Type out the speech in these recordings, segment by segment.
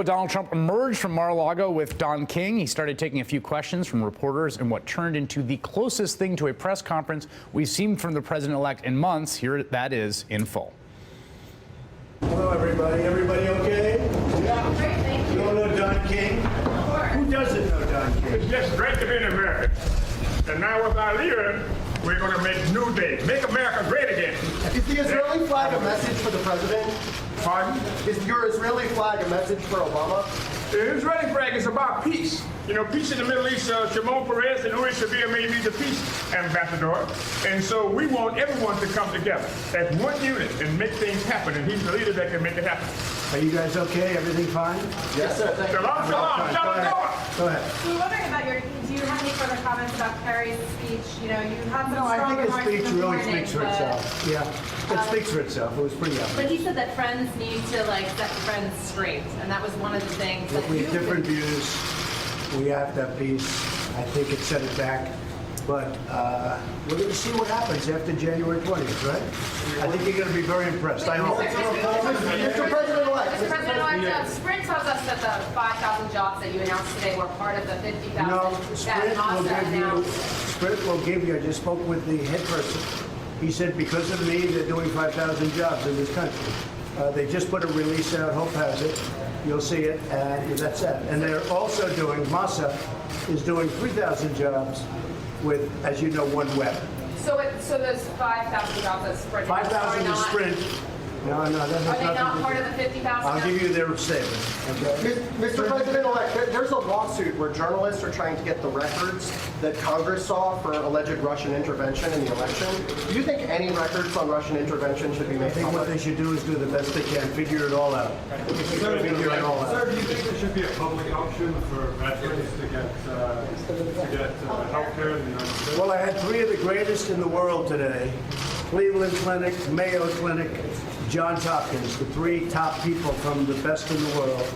Donald Trump emerged from Mar-a-Lago with Don King. He started taking a few questions from reporters in what turned into the closest thing to a press conference we've seen from the president-elect in months. Here that is in full. Hello, everybody. Everybody okay? Yeah. Great, thank you. You all know Don King? Of course. Who doesn't know Don King? It's just great to be in America. And now with our leader, we're going to make New Day. Make America great again. Is the Israeli flag a message for the president? Pardon? Is your Israeli flag a message for Obama? The Israeli flag is about peace. You know, peace in the Middle East. Shimon Peres and Uri Shavir may be the peace ambassador. And so we want everyone to come together as one unit and make things happen. And he's the leader that can make it happen. Are you guys okay? Everything fine? Yes, sir. Thank you. Shalom, shalom, shalom. Go ahead. So we're wondering about do you have any further comments about Kerry's speech? You know, you had some No, I strong think his remarks speech this really morning, speaks for but- itself. Yeah, it speaks for itself. It was pretty obvious. But he said that friends need to set friends straight, and that was one of the things that Look, we you have different views. We have to have peace. I think it set it back. But we're going to see what happens after January 20th, right? I think you're going to be very impressed. I hope. Mr. President-elect. Mr. President-elect, Sprint tells us that the 5,000 jobs that you announced today were part of the 50,000 No, that Sprint will Mazda give you. announced. Sprint will give you. I just spoke with the head person. He said because of me, they're doing 5,000 jobs in this country. They just put a release out. Hope has it. You'll see it, and that's that. And they're also doing. Massa is doing 3,000 jobs with, as you know, OneWeb. So those 5,000 jobs at Sprint 5,000 are is not, Sprint. No, that has are they nothing not to part do. of the 50,000? I'll give you their statement. Okay. Mr. President-elect, there's a lawsuit where journalists are trying to get the records that Congress saw for alleged Russian intervention in the election. Do you think any records on Russian intervention should be I made think what public? they should do is do the best they can, figure it all out. Figure it all out. Sir, do you think there should be a public option for veterans to get health care in the United States? Well, I had three of the greatest in the world today. Cleveland Clinic, Mayo Clinic, Johns Hopkins, the three top people from the best in the world.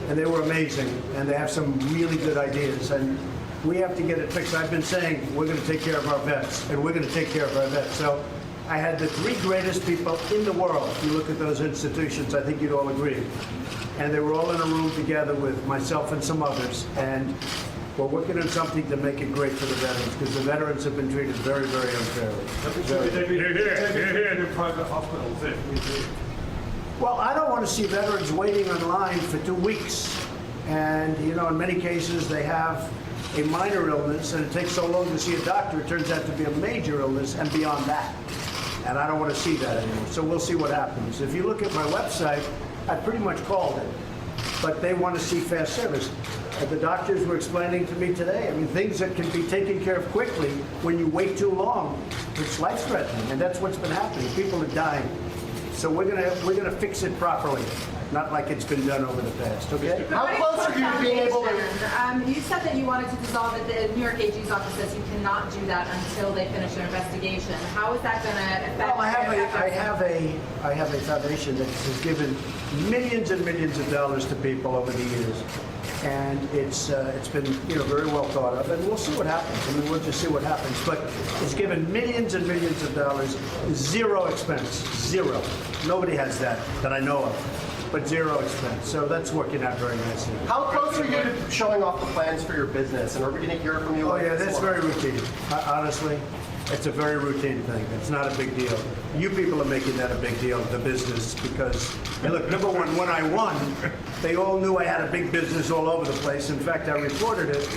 And they were amazing, and they have some really good ideas. And we have to get it fixed. I've been saying we're going to take care of our vets, and we're going to take care of our vets. So I had the three greatest people in the world. If you look at those institutions, I think you'd all agree. And they were all in a room together with myself and some others. And we're working on something to make it great for the veterans, because the veterans have been treated very, very unfairly. Should they be Here. in private hospitals if we do? Well, I don't want to see veterans waiting online for 2 weeks. And, you know, in many cases, they have a minor illness, and it takes so long to see a doctor. It turns out to be a major illness and beyond that. And I don't want to see that anymore. So we'll see what happens. If you look at my website, I pretty much called it. But they want to see fast service. The doctors were explaining to me today, I mean, things that can be taken care of quickly, when you wait too long, it's life-threatening, and that's what's been happening. People are dying. So we're gonna fix it properly, not like it's been done over the past, okay? How close are you to being able to... You said that you wanted to dissolve it. The New York AG's office says you cannot do that until they finish their investigation. How is that going to affect? Well, I have a foundation that has given millions and millions of dollars to people over the years, and it's been very well thought of, and we'll see what happens. I mean, we'll just see what happens. But it's given millions and millions of dollars, zero expense, zero. Nobody has that I know of, but zero expense. So that's working out very nicely. How close are you to showing off the plans for your business? And are we going to hear from you? Oh yeah, that's very routine. Honestly, it's a very routine thing. It's not a big deal. You people are making that a big deal, the business, because, hey, look, number one, when I won, they all knew I had a big business all over the place. In fact, I reported it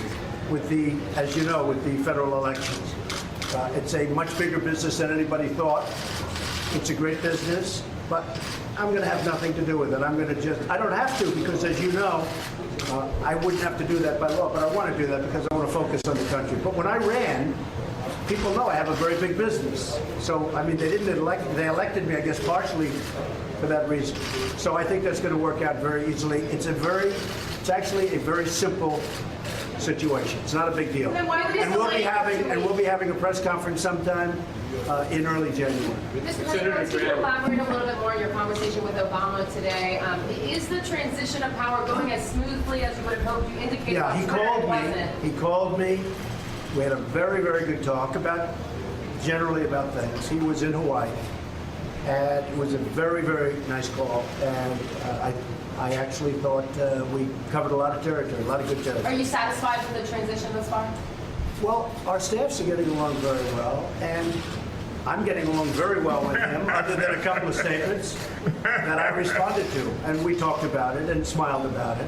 with the, as you know, with the federal elections. It's a much bigger business than anybody thought. It's a great business, but I'm going to have nothing to do with it. I'm going to I don't have to, because as you know, I wouldn't have to do that by law, but I want to do that because I want to focus on the country. But when I ran, people know I have a very big business. So, I mean, they elected me, I guess, partially for that reason. So I think that's going to work out very easily. It's actually a very simple situation. It's not a big deal. Then why And we'll be having a press conference sometime in early January. Mr. President, could you elaborate a little bit more on your conversation with Obama today? Is the transition of power going as smoothly as you would have hoped? You indicated Yeah, he on Twitter called it me. wasn't. He called me. We had a very, very good talk generally about things. He was in Hawaii, and it was a very, very nice call. And I actually thought we covered a lot of territory, a lot of good Are territory. you satisfied with the transition thus far? Well, our staffs are getting along very well, and I'm getting along very well with him, other than a couple of statements that I responded to. And we talked about it and smiled about it.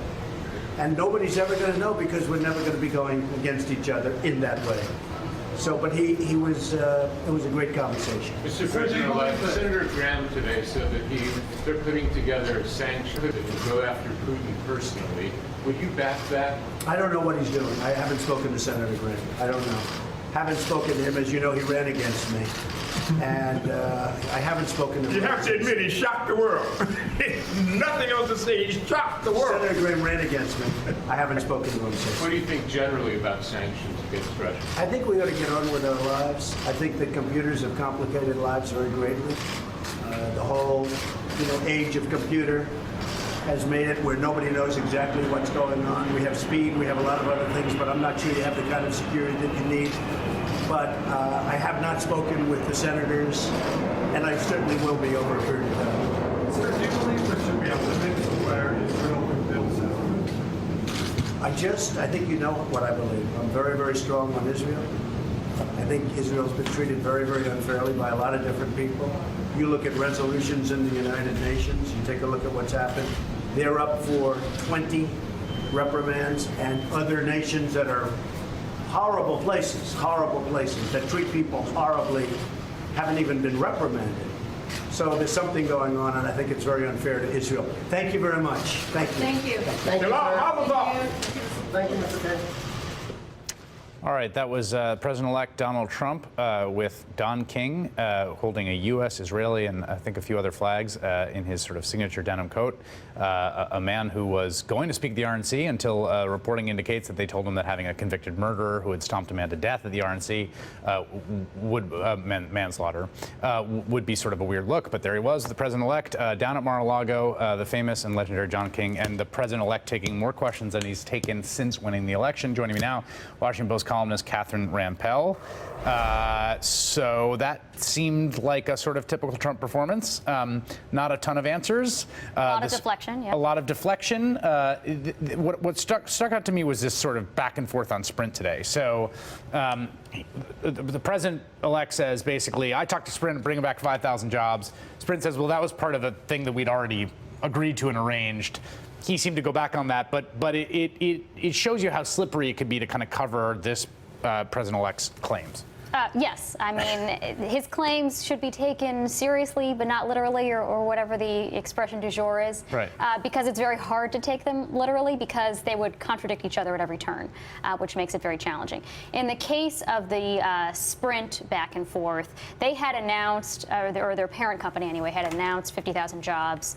And nobody's ever going to know because we're never going to be going against each other in that way. So, but it was a great conversation. Mr. President-elect, Senator Graham today said that they're putting together sanctions that will go after Putin personally. Would you back that? I don't know what he's doing. I haven't spoken to Senator Graham. I don't know. Haven't spoken to him. As you know, he ran against me. And I haven't spoken to him. You have to admit, he shocked the world. Nothing else to say. He shocked the world. Senator Graham ran against me. I haven't spoken to him since. What do you think generally about sanctions against Russia? I think we ought to get on with our lives. I think that computers have complicated lives very greatly. The whole, age of computer has made it where nobody knows exactly what's going on. We have speed, we have a lot of other things, but I'm not sure you have the kind of security that you need. But I have not spoken with the senators, and I certainly will be over a period of time. Sir, do you believe there should be a limit to where Israel can build settlements? I think you know what I believe. I'm very, very strong on Israel. I think Israel's been treated very, very unfairly by a lot of different people. You look at resolutions in the United Nations, you take a look at what's happened. They're up for 20 reprimands, and other nations that are horrible places that treat people horribly haven't even been reprimanded. So there's something going on, and I think it's very unfair to Israel. Thank you very much. Thank you. Thank you. Thank you, sir. Thank you, Mr. King. All right, that was President-elect Donald Trump with Don King holding a U.S., Israeli, and I think a few other flags in his sort of signature denim coat. A man who was going to speak at the RNC until reporting indicates that they told him that having a convicted murderer who had stomped a man to death at the RNC manslaughter would be sort of a weird look. But there he was, the President-elect down at Mar-a-Lago, the famous and legendary John King, and the President-elect taking more questions than he's taken since winning the election. Joining me now, Washington Post columnist Catherine Rampell. So that seemed like a sort of typical Trump performance. Not a ton of answers. A lot of deflection, yeah. A lot of deflection. What stuck out to me was this sort of back and forth on Sprint today. So the president-elect says basically, I talked to Sprint and bring back 5,000 jobs. Sprint says, well, that was part of a thing that we'd already agreed to and arranged. He seemed to go back on that, but it shows you how slippery it could be to kind of cover this president-elect's claims. Yes, I mean, his claims should be taken seriously, but not literally, or whatever the expression du jour is. Right. Because it's very hard to take them literally because they would contradict each other at every turn, which makes it very challenging. In the case of the Sprint back and forth, they had announced, or their parent company anyway, had announced 50,000 jobs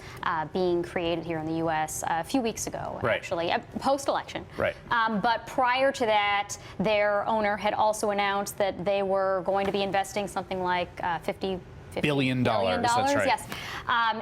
being created here in the U.S. A few weeks ago, right. Actually, post-election. Right. But prior to that, their owner had also announced that they were going to be investing something like $50 billion. That's right. Yes,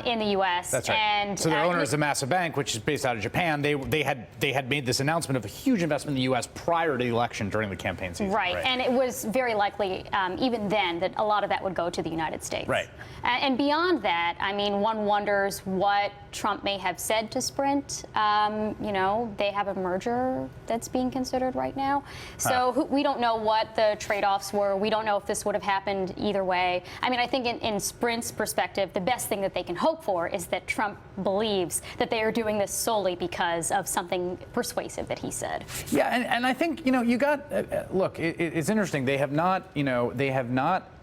in the U.S. That's right. And so their owner is a massive bank, which is based out of Japan. They had made this announcement of a huge investment in the U.S. prior to the election during the campaign season. Right, and it was very likely, even then, that a lot of that would go to the United States. Right. And beyond that, I mean, one wonders what Trump may have said to Sprint. They have a merger that's being considered right now. So we don't know what the trade-offs were. We don't know if this would have happened either way. I mean, I think in Sprint's perspective, the best thing that they can hope for is that Trump believes that they are doing this solely because of something persuasive that he said. Yeah, and I think, you got, look, it's interesting. They have not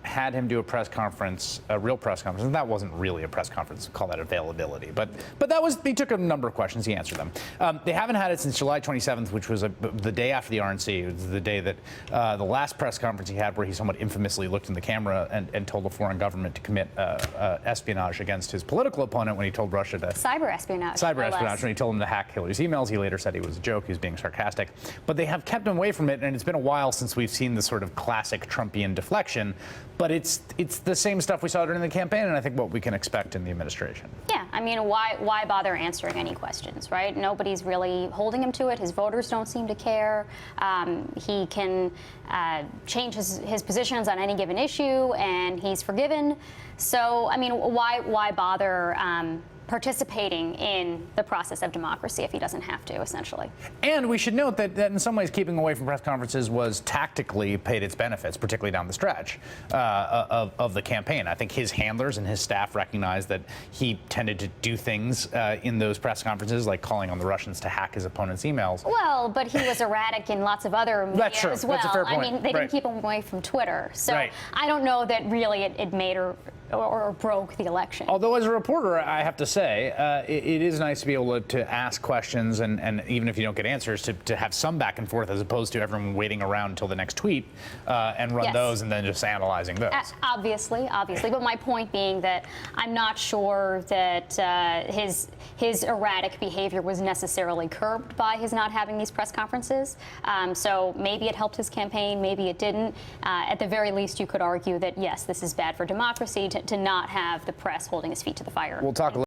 had him do a press conference, a real press conference, and that wasn't really a press conference, call that availability. But that was, he took a number of questions, he answered them. They haven't had it since July 27th, which was the day after the RNC. It was the day that the last press conference he had where he somewhat infamously looked in the camera and told a foreign government to commit espionage against his political opponent when he told Russia to... Cyber espionage. Cyber espionage, when he told him to hack Hillary's emails. He later said he was a joke, he was being sarcastic. But they have kept him away from it, and it's been a while since we've seen the sort of classic Trumpian deflection. But it's the same stuff we saw during the campaign, and I think what we can expect in the administration. Yeah, I mean, why bother answering any questions, right? Nobody's really holding him to it. His voters don't seem to care. He can change his positions on any given issue, and he's forgiven. So, I mean, why bother participating in the process of democracy if he doesn't have to, essentially. And we should note that in some ways keeping away from press conferences was tactically paid its benefits, particularly down the stretch of the campaign. I think his handlers and his staff recognized that he tended to do things in those press conferences, like calling on the Russians to hack his opponent's emails. Well, but he was erratic in lots of other media That's true. as well. That's a fair point. I mean, they Right. didn't keep him away from Twitter. So Right. I don't know that really it made or broke the election. Although as a reporter, I have to say, it is nice to be able to ask questions and even if you don't get answers, to have some back and forth as opposed to everyone waiting around until the next tweet and run Yes. those and then just analyzing those. Obviously. But my point being that I'm not sure that his erratic behavior was necessarily curbed by his not having these press conferences. So maybe it helped his campaign, maybe it didn't. At the very least, you could argue that, yes, this is bad for democracy to not have the press holding his feet to the fire. We'll talk a